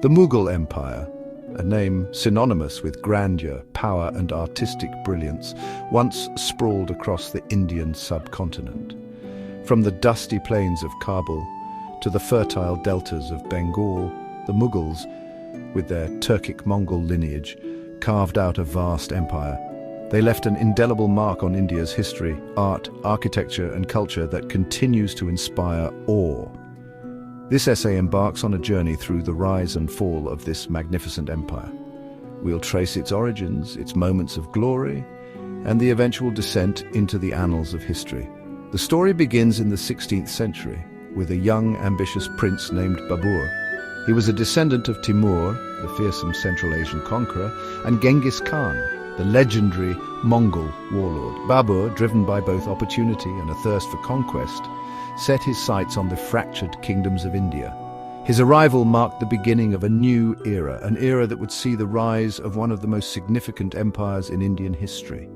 The Mughal Empire, a name synonymous with grandeur, power and artistic brilliance, once sprawled across the Indian subcontinent. From the dusty plains of Kabul to the fertile deltas of Bengal, the Mughals, with their Turkic-Mongol lineage, carved out a vast empire. They left an indelible mark on India's history, art, architecture and culture that continues to inspire awe. This essay embarks on a journey through the rise and fall of this magnificent empire. We'll trace its origins, its moments of glory, and the eventual descent into the annals of history. The story begins in the 16th century, with a young, ambitious prince named Babur. He was a descendant of Timur, the fearsome Central Asian conqueror, and Genghis Khan, the legendary Mongol warlord. Babur, driven by both opportunity and a thirst for conquest, set his sights on the fractured kingdoms of India. His arrival marked the beginning of a new era, an era that would see the rise of one of the most significant empires in Indian history.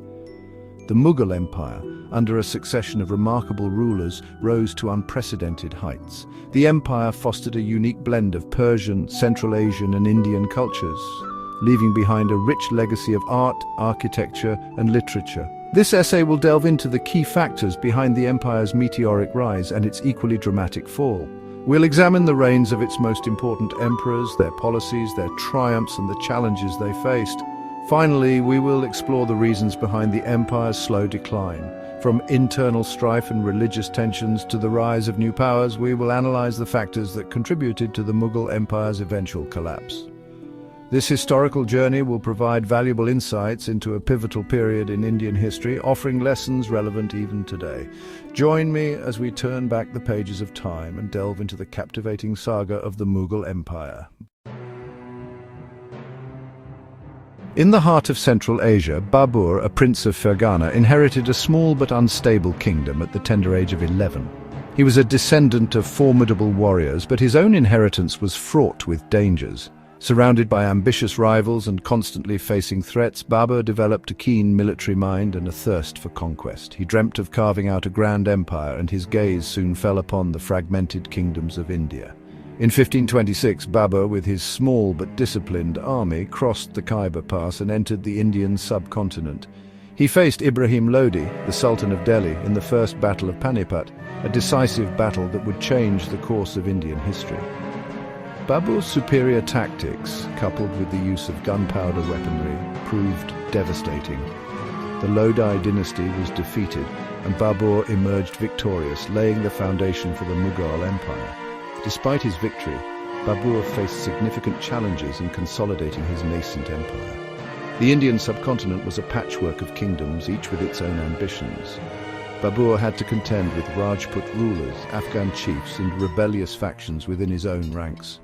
The Mughal Empire, under a succession of remarkable rulers, rose to unprecedented heights. The empire fostered a unique blend of Persian, Central Asian and Indian cultures, leaving behind a rich legacy of art, architecture and literature. This essay will delve into the key factors behind the empire's meteoric rise and its equally dramatic fall. We'll examine the reigns of its most important emperors, their policies, their triumphs and the challenges they faced. Finally, we will explore the reasons behind the empire's slow decline. From internal strife and religious tensions to the rise of new powers, we will analyze the factors that contributed to the Mughal Empire's eventual collapse. This historical journey will provide valuable insights into a pivotal period in Indian history, offering lessons relevant even today. Join me as we turn back the pages of time and delve into the captivating saga of the Mughal Empire. In the heart of Central Asia, Babur, a prince of Fergana, inherited a small but unstable kingdom at the tender age of 11. He was a descendant of formidable warriors, but his own inheritance was fraught with dangers. Surrounded by ambitious rivals and constantly facing threats, Babur developed a keen military mind and a thirst for conquest. He dreamt of carving out a grand empire, and his gaze soon fell upon the fragmented kingdoms of India. In 1526, Babur, with his small but disciplined army, crossed the Khyber Pass and entered the Indian subcontinent. He faced Ibrahim Lodi, the Sultan of Delhi, in the First Battle of Panipat, a decisive battle that would change the course of Indian history. Babur's superior tactics, coupled with the use of gunpowder weaponry, proved devastating. The Lodi dynasty was defeated, and Babur emerged victorious, laying the foundation for the Mughal Empire. Despite his victory, Babur faced significant challenges in consolidating his nascent empire. The Indian subcontinent was a patchwork of kingdoms, each with its own ambitions. Babur had to contend with Rajput rulers, Afghan chiefs, and rebellious factions within his own ranks.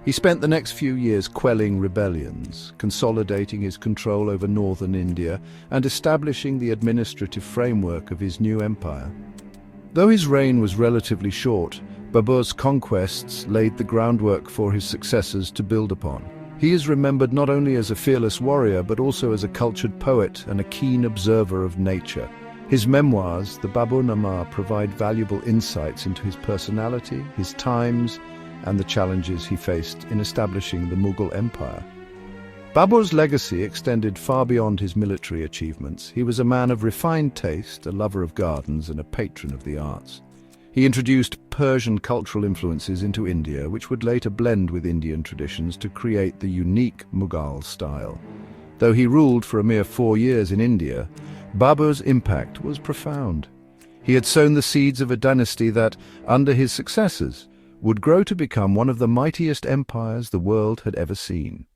He spent the next few years quelling rebellions, consolidating his control over northern India, and establishing the administrative framework of his new empire. Though his reign was relatively short, Babur's conquests laid the groundwork for his successors to build upon. He is remembered not only as a fearless warrior, but also as a cultured poet and a keen observer of nature. His memoirs, the Baburnama, provide valuable insights into his personality, his times, and the challenges he faced in establishing the Mughal Empire. Babur's legacy extended far beyond his military achievements. He was a man of refined taste, a lover of gardens, and a patron of the arts. He introduced Persian cultural influences into India, which would later blend with Indian traditions to create the unique Mughal style. Though he ruled for a mere 4 years in India, Babur's impact was profound. He had sown the seeds of a dynasty that, under his successors, would grow to become one of the mightiest empires the world had ever seen.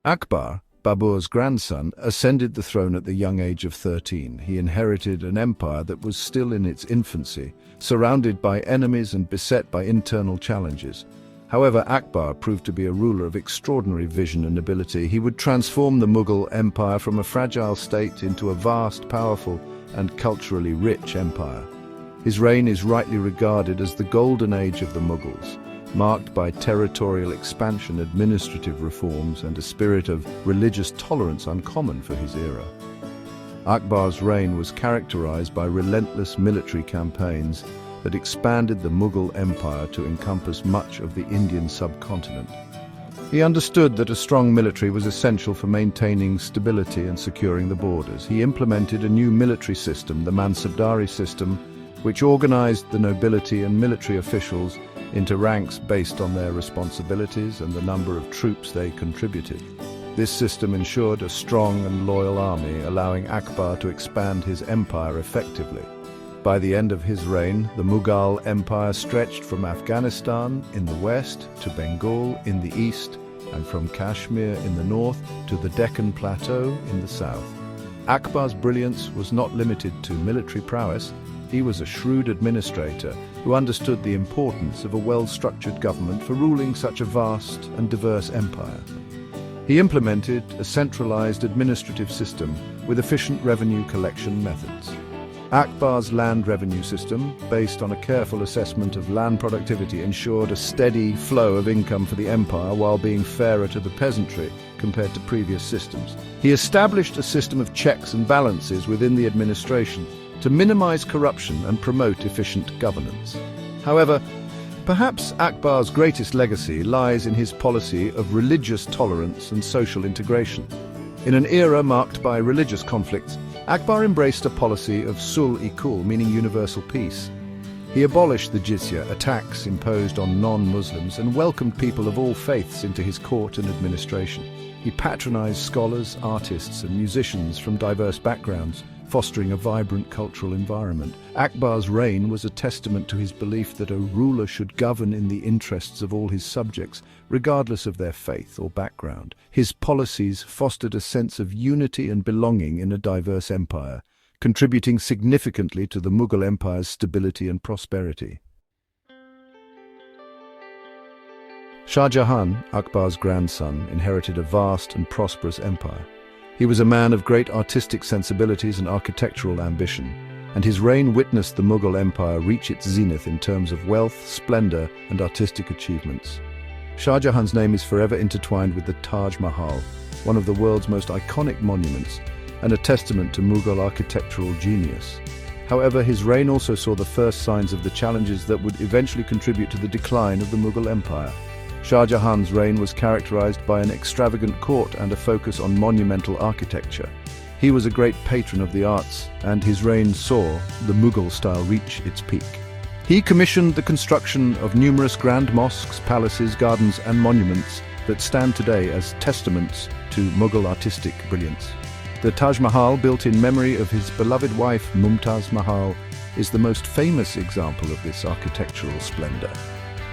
Akbar, Babur's grandson, ascended the throne at the young age of 13. He inherited an empire that was still in its infancy, surrounded by enemies and beset by internal challenges. However, Akbar proved to be a ruler of extraordinary vision and ability. He would transform the Mughal Empire from a fragile state into a vast, powerful, and culturally rich empire. His reign is rightly regarded as the golden age of the Mughals, marked by territorial expansion, administrative reforms, and a spirit of religious tolerance uncommon for his era. Akbar's reign was characterized by relentless military campaigns, that expanded the Mughal Empire to encompass much of the Indian subcontinent. He understood that a strong military was essential for maintaining stability and securing the borders. He implemented a new military system, the Mansabdari system, which organized the nobility and military officials into ranks based on their responsibilities and the number of troops they contributed. This system ensured a strong and loyal army, allowing Akbar to expand his empire effectively. By the end of his reign, the Mughal Empire stretched from Afghanistan in the west to Bengal in the east, and from Kashmir in the north to the Deccan Plateau in the south. Akbar's brilliance was not limited to military prowess. He was a shrewd administrator who understood the importance of a well-structured government for ruling such a vast and diverse empire. He implemented a centralized administrative system with efficient revenue collection methods. Akbar's land revenue system, based on a careful assessment of land productivity, ensured a steady flow of income for the empire while being fairer to the peasantry compared to previous systems. He established a system of checks and balances within the administration to minimize corruption and promote efficient governance. However, perhaps Akbar's greatest legacy lies in his policy of religious tolerance and social integration. In an era marked by religious conflicts, Akbar embraced a policy of sul-i-kul, meaning universal peace. He abolished the jizya, a tax imposed on non-Muslims, and welcomed people of all faiths into his court and administration. He patronized scholars, artists, and musicians from diverse backgrounds, fostering a vibrant cultural environment. Akbar's reign was a testament to his belief that a ruler should govern in the interests of all his subjects, regardless of their faith or background. His policies fostered a sense of unity and belonging in a diverse empire, contributing significantly to the Mughal Empire's stability and prosperity. Shah Jahan, Akbar's grandson, inherited a vast and prosperous empire. He was a man of great artistic sensibilities and architectural ambition, and his reign witnessed the Mughal Empire reach its zenith in terms of wealth, splendor, and artistic achievements. Shah Jahan's name is forever intertwined with the Taj Mahal, one of the world's most iconic monuments, and a testament to Mughal architectural genius. However, his reign also saw the first signs of the challenges that would eventually contribute to the decline of the Mughal Empire. Shah Jahan's reign was characterized by an extravagant court and a focus on monumental architecture. He was a great patron of the arts, and his reign saw the Mughal style reach its peak. He commissioned the construction of numerous grand mosques, palaces, gardens, and monuments that stand today as testaments to Mughal artistic brilliance. The Taj Mahal, built in memory of his beloved wife Mumtaz Mahal, is the most famous example of this architectural splendor.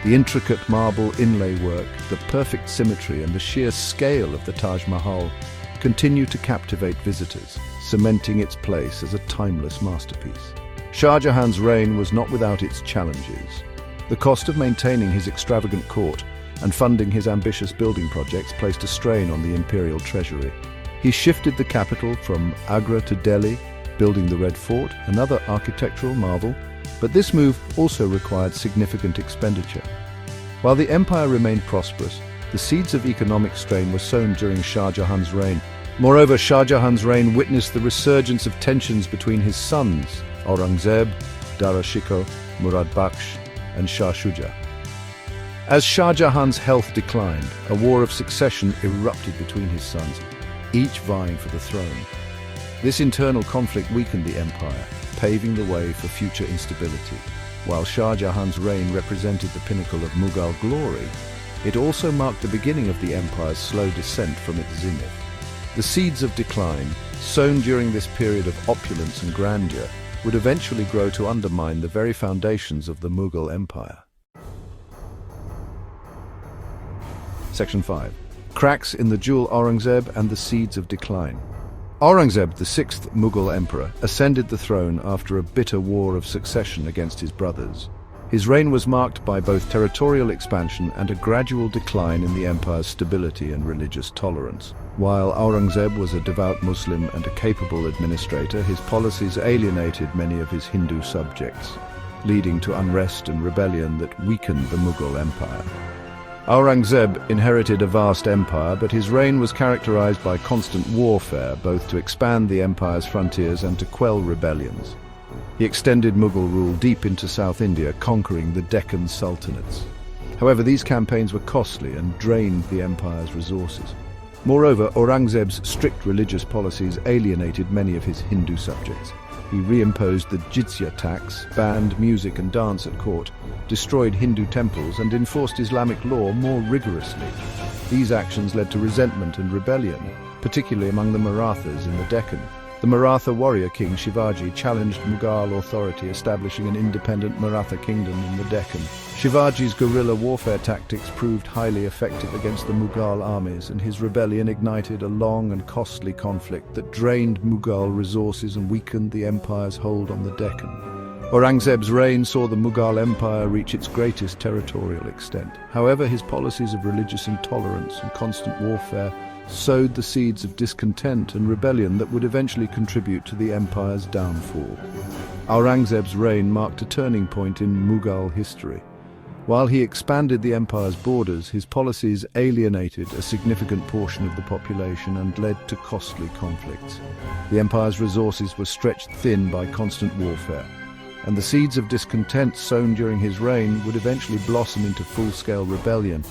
The intricate marble inlay work, the perfect symmetry, and the sheer scale of the Taj Mahal continue to captivate visitors, cementing its place as a timeless masterpiece. Shah Jahan's reign was not without its challenges. The cost of maintaining his extravagant court and funding his ambitious building projects placed a strain on the imperial treasury. He shifted the capital from Agra to Delhi, building the Red Fort, another architectural marvel, but this move also required significant expenditure. While the empire remained prosperous, the seeds of economic strain were sown during Shah Jahan's reign. Moreover, Shah Jahan's reign witnessed the resurgence of tensions between his sons, Aurangzeb, Dara Shikoh, Murad Bakhsh, and Shah Shuja. As Shah Jahan's health declined, a war of succession erupted between his sons, each vying for the throne. This internal conflict weakened the empire, paving the way for future instability. While Shah Jahan's reign represented the pinnacle of Mughal glory, it also marked the beginning of the empire's slow descent from its zenith. The seeds of decline, sown during this period of opulence and grandeur, would eventually grow to undermine the very foundations of the Mughal Empire. Section 5. Cracks in the jewel Aurangzeb and the seeds of decline. Aurangzeb, the sixth Mughal emperor, ascended the throne after a bitter war of succession against his brothers. His reign was marked by both territorial expansion and a gradual decline in the empire's stability and religious tolerance. While Aurangzeb was a devout Muslim and a capable administrator, his policies alienated many of his Hindu subjects, leading to unrest and rebellion that weakened the Mughal Empire. Aurangzeb inherited a vast empire, but his reign was characterized by constant warfare, both to expand the empire's frontiers and to quell rebellions. He extended Mughal rule deep into South India, conquering the Deccan sultanates. However, these campaigns were costly and drained the empire's resources. Moreover, Aurangzeb's strict religious policies alienated many of his Hindu subjects. He reimposed the jizya tax, banned music and dance at court, destroyed Hindu temples, and enforced Islamic law more rigorously. These actions led to resentment and rebellion, particularly among the Marathas in the Deccan. The Maratha warrior king Shivaji challenged Mughal authority, establishing an independent Maratha kingdom in the Deccan. Shivaji's guerrilla warfare tactics proved highly effective against the Mughal armies, and his rebellion ignited a long and costly conflict that drained Mughal resources and weakened the empire's hold on the Deccan. Aurangzeb's reign saw the Mughal Empire reach its greatest territorial extent. However, his policies of religious intolerance and constant warfare sowed the seeds of discontent and rebellion that would eventually contribute to the empire's downfall. Aurangzeb's reign marked a turning point in Mughal history. While he expanded the empire's borders, his policies alienated a significant portion of the population and led to costly conflicts. The empire's resources were stretched thin by constant warfare, and the seeds of discontent sown during his reign would eventually blossom into full-scale rebellion,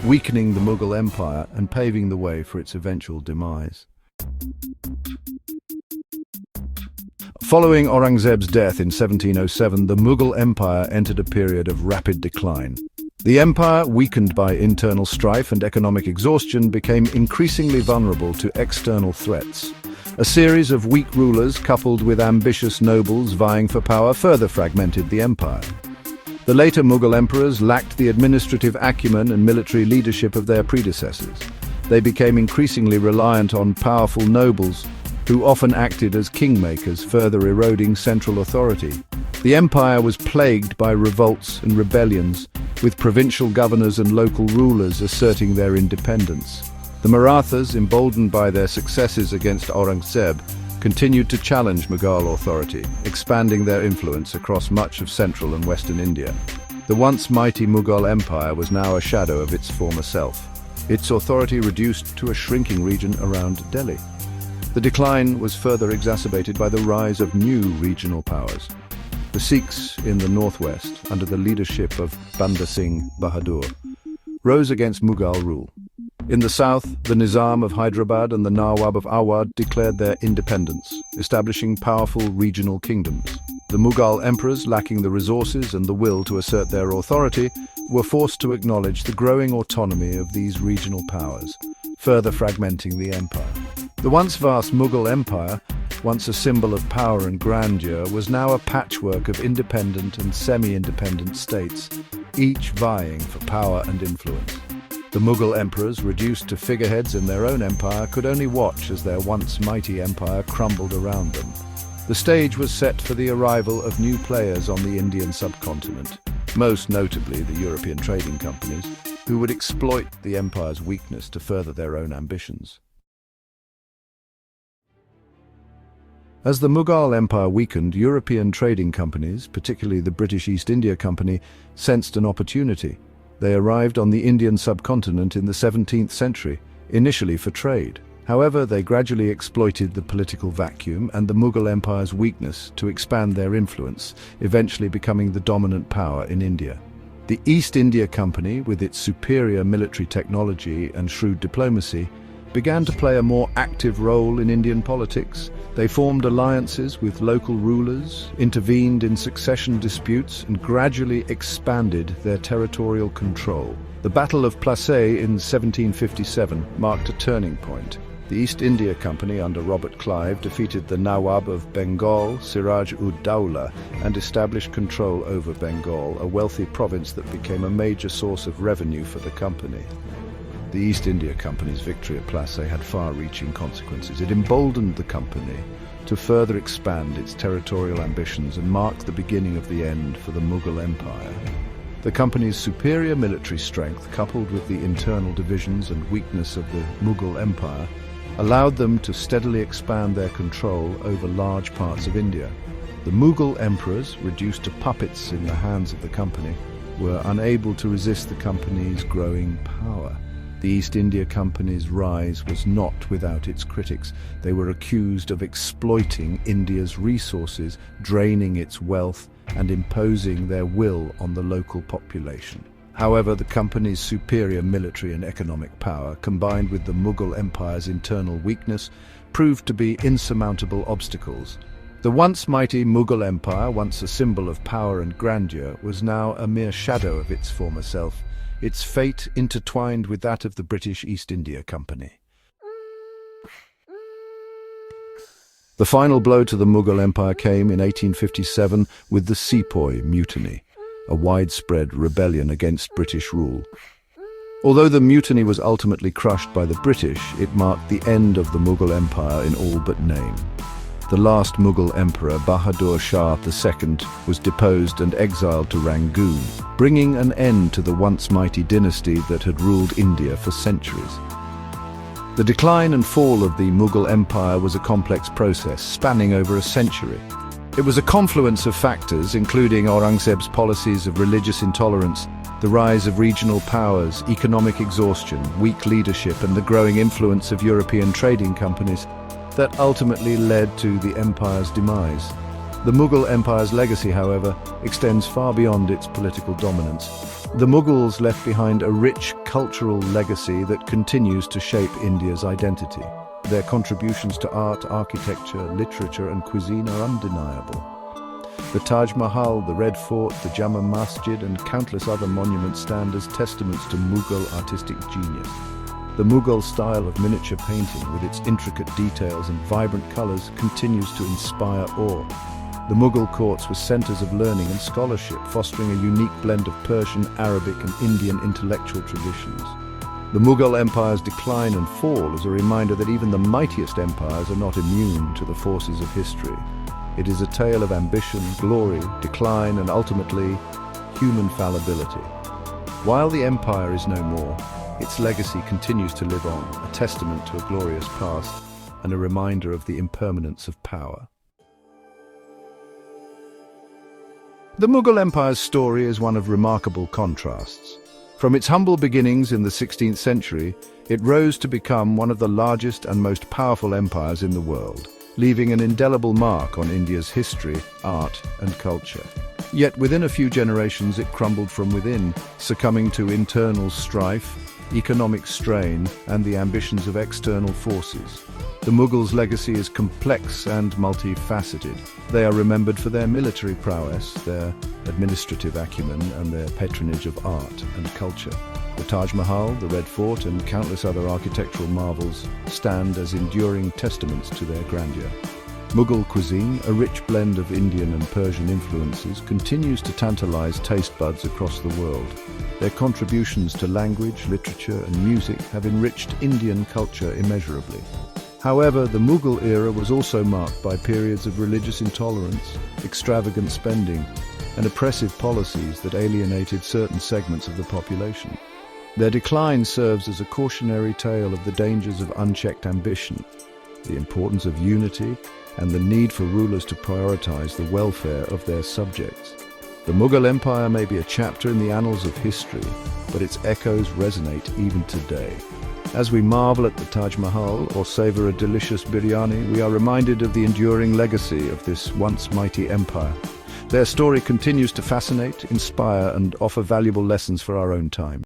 weakening the Mughal Empire and paving the way for its eventual demise. Following Aurangzeb's death in 1707, the Mughal Empire entered a period of rapid decline. The empire, weakened by internal strife and economic exhaustion, became increasingly vulnerable to external threats. A series of weak rulers, coupled with ambitious nobles vying for power, further fragmented the empire. The later Mughal emperors lacked the administrative acumen and military leadership of their predecessors. They became increasingly reliant on powerful nobles, who often acted as kingmakers, further eroding central authority. The empire was plagued by revolts and rebellions, with provincial governors and local rulers asserting their independence. The Marathas, emboldened by their successes against Aurangzeb, continued to challenge Mughal authority, expanding their influence across much of central and western India. The once mighty Mughal Empire was now a shadow of its former self, its authority reduced to a shrinking region around Delhi. The decline was further exacerbated by the rise of new regional powers. The Sikhs in the northwest, under the leadership of Banda Singh Bahadur, rose against Mughal rule. In the south, the Nizam of Hyderabad and the Nawab of Awadh declared their independence, establishing powerful regional kingdoms. The Mughal emperors, lacking the resources and the will to assert their authority, were forced to acknowledge the growing autonomy of these regional powers, further fragmenting the empire. The once vast Mughal Empire, once a symbol of power and grandeur, was now a patchwork of independent and semi-independent states, each vying for power and influence. The Mughal emperors, reduced to figureheads in their own empire, could only watch as their once mighty empire crumbled around them. The stage was set for the arrival of new players on the Indian subcontinent, most notably the European trading companies, who would exploit the empire's weakness to further their own ambitions. As the Mughal Empire weakened, European trading companies, particularly the British East India Company, sensed an opportunity. They arrived on the Indian subcontinent in the 17th century, initially for trade. However, they gradually exploited the political vacuum and the Mughal Empire's weakness to expand their influence, eventually becoming the dominant power in India. The East India Company, with its superior military technology and shrewd diplomacy, began to play a more active role in Indian politics. They formed alliances with local rulers, intervened in succession disputes, and gradually expanded their territorial control. The Battle of Plassey in 1757 marked a turning point. The East India Company under Robert Clive defeated the Nawab of Bengal, Siraj-ud-Dawla, and established control over Bengal, a wealthy province that became a major source of revenue for the company. The East India Company's victory at Plassey had far-reaching consequences. It emboldened the company to further expand its territorial ambitions and marked the beginning of the end for the Mughal Empire. The company's superior military strength, coupled with the internal divisions and weakness of the Mughal Empire, allowed them to steadily expand their control over large parts of India. The Mughal emperors, reduced to puppets in the hands of the company, were unable to resist the company's growing power. The East India Company's rise was not without its critics. They were accused of exploiting India's resources, draining its wealth, and imposing their will on the local population. However, the company's superior military and economic power, combined with the Mughal Empire's internal weakness, proved to be insurmountable obstacles. The once mighty Mughal Empire, once a symbol of power and grandeur, was now a mere shadow of its former self, its fate intertwined with that of the British East India Company. The final blow to the Mughal Empire came in 1857 with the Sepoy Mutiny, a widespread rebellion against British rule. Although the mutiny was ultimately crushed by the British, it marked the end of the Mughal Empire in all but name. The last Mughal emperor, Bahadur Shah II, was deposed and exiled to Rangoon, bringing an end to the once mighty dynasty that had ruled India for centuries. The decline and fall of the Mughal Empire was a complex process spanning over a century. It was a confluence of factors, including Aurangzeb's policies of religious intolerance, the rise of regional powers, economic exhaustion, weak leadership, and the growing influence of European trading companies, that ultimately led to the empire's demise. The Mughal Empire's legacy, however, extends far beyond its political dominance. The Mughals left behind a rich cultural legacy that continues to shape India's identity. Their contributions to art, architecture, literature, and cuisine are undeniable. The Taj Mahal, the Red Fort, the Jama Masjid, and countless other monuments stand as testaments to Mughal artistic genius. The Mughal style of miniature painting, with its intricate details and vibrant colors, continues to inspire awe. The Mughal courts were centers of learning and scholarship, fostering a unique blend of Persian, Arabic, and Indian intellectual traditions. The Mughal Empire's decline and fall is a reminder that even the mightiest empires are not immune to the forces of history. It is a tale of ambition, glory, decline, and ultimately, human fallibility. While the empire is no more, its legacy continues to live on, a testament to a glorious past and a reminder of the impermanence of power. The Mughal Empire's story is one of remarkable contrasts. From its humble beginnings in the 16th century, it rose to become one of the largest and most powerful empires in the world, leaving an indelible mark on India's history, art, and culture. Yet within a few generations it crumbled from within, succumbing to internal strife, economic strain, and the ambitions of external forces. The Mughals' legacy is complex and multifaceted. They are remembered for their military prowess, their administrative acumen, and their patronage of art and culture. The Taj Mahal, the Red Fort, and countless other architectural marvels stand as enduring testaments to their grandeur. Mughal cuisine, a rich blend of Indian and Persian influences, continues to tantalize taste buds across the world. Their contributions to language, literature, and music have enriched Indian culture immeasurably. However, the Mughal era was also marked by periods of religious intolerance, extravagant spending, and oppressive policies that alienated certain segments of the population. Their decline serves as a cautionary tale of the dangers of unchecked ambition, the importance of unity, and the need for rulers to prioritize the welfare of their subjects. The Mughal Empire may be a chapter in the annals of history, but its echoes resonate even today. As we marvel at the Taj Mahal or savor a delicious biryani, we are reminded of the enduring legacy of this once mighty empire. Their story continues to fascinate, inspire, and offer valuable lessons for our own time.